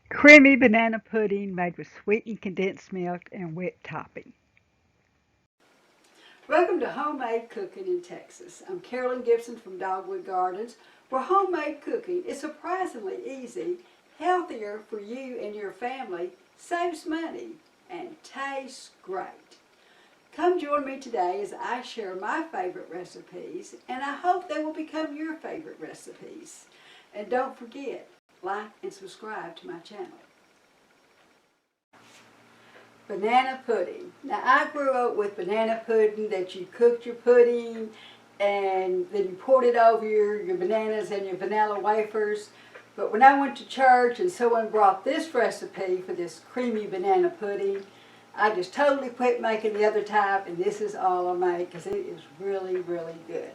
Creamy banana pudding made with sweetened condensed milk and whipped topping. Welcome to Homemade Cooking in Texas. I'm Carolyn Gibson from Dogwood Gardens, where homemade cooking is surprisingly easy, healthier for you and your family, saves money, and tastes great. Come join me today as I share my favorite recipes, and I hope they will become your favorite recipes. And don't forget, like and subscribe to my channel. Banana pudding. Now I grew up with banana pudding that you cooked your pudding and then you poured it over your bananas and your vanilla wafers. But when I went to church and someone brought this recipe for this creamy banana pudding, I just totally quit making the other type, and this is all I make because it is really, really good.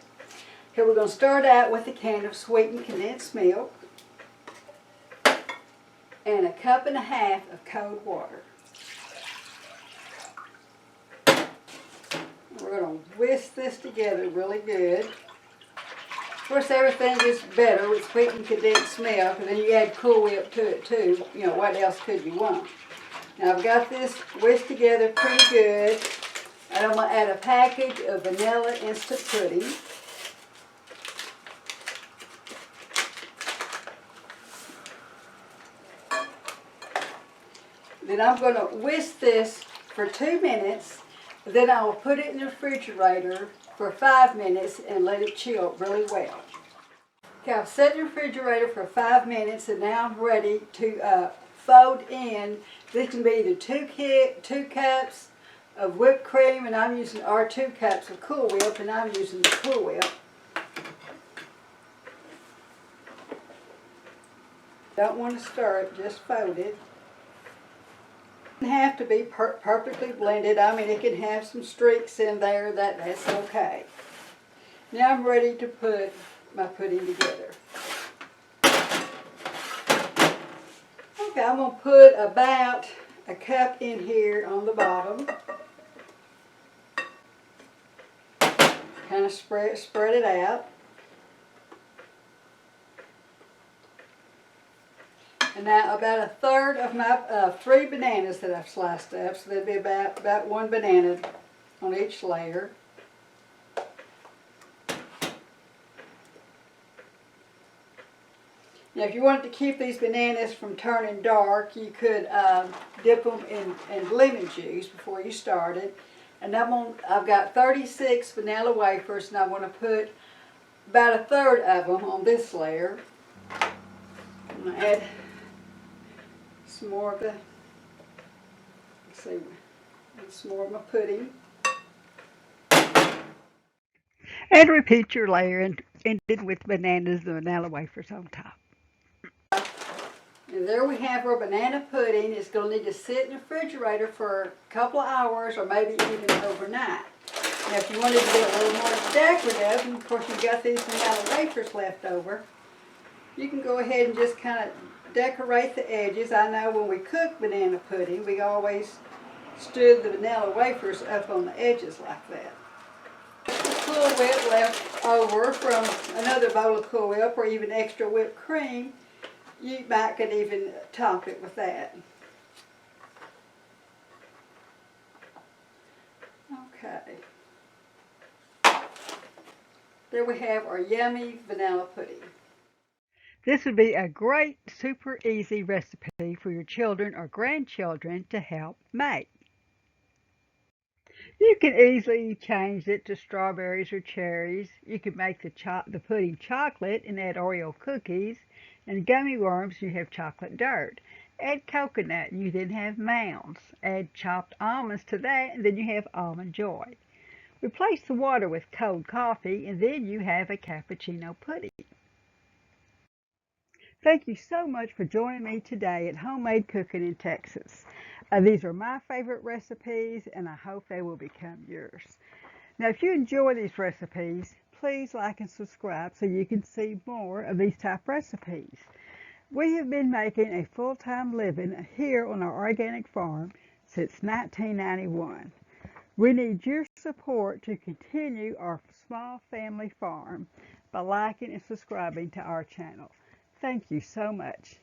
Here we're going to start out with a can of sweetened condensed milk and a cup and a half of cold water. We're going to whisk this together really good. Of course, everything is better with sweetened condensed milk, and then you add Cool Whip to it too. You know, what else could you want? Now I've got this whisked together pretty good, and I'm going to add a package of vanilla instant pudding. Then I'm going to whisk this for 2 minutes. Then I will put it in the refrigerator for 5 minutes and let it chill really well. Okay, I've set in the refrigerator for 5 minutes, and now I'm ready to fold in. This can be either 2 cups of whipped cream, and I'm using, or 2 cups of Cool Whip, and I'm using the Cool Whip. Don't want to stir it, just fold it. It doesn't have to be perfectly blended. I mean, it can have some streaks in there. That's okay. Now I'm ready to put my pudding together. Okay, I'm going to put about a cup in here on the bottom. Kind of spread it out. And now about a third of my 3 bananas that I've sliced up, so there'll be about 1 banana on each layer. Now if you wanted to keep these bananas from turning dark, you could dip them in lemon juice before you started. And I've got 36 vanilla wafers, and I want to put about a third of them on this layer. I'm going to add some more of some more of my pudding. And repeat your layer and ended with bananas and vanilla wafers on top. And there we have our banana pudding. It's going to need to sit in the refrigerator for a couple of hours or maybe even overnight. Now if you wanted to get a little more decorative, and of course you've got these vanilla wafers left over, you can go ahead and just kind of decorate the edges. I know when we cook banana pudding, we always stood the vanilla wafers up on the edges like that. Cool Whip left over from another bowl of Cool Whip or even extra whipped cream, you might could even top it with that. Okay. There we have our yummy vanilla pudding. This would be a great, super easy recipe for your children or grandchildren to help make. You can easily change it to strawberries or cherries. You can make the pudding chocolate and add Oreo cookies. And gummy worms, you have chocolate dirt. Add coconut, you then have mounds. Add chopped almonds to that, and then you have almond joy. Replace the water with cold coffee, and then you have a cappuccino pudding. Thank you so much for joining me today at Homemade Cooking in Texas. These are my favorite recipes, and I hope they will become yours. Now, if you enjoy these recipes, please like and subscribe so you can see more of these type recipes. We have been making a full-time living here on our organic farm since 1991. We need your support to continue our small family farm by liking and subscribing to our channel. Thank you so much.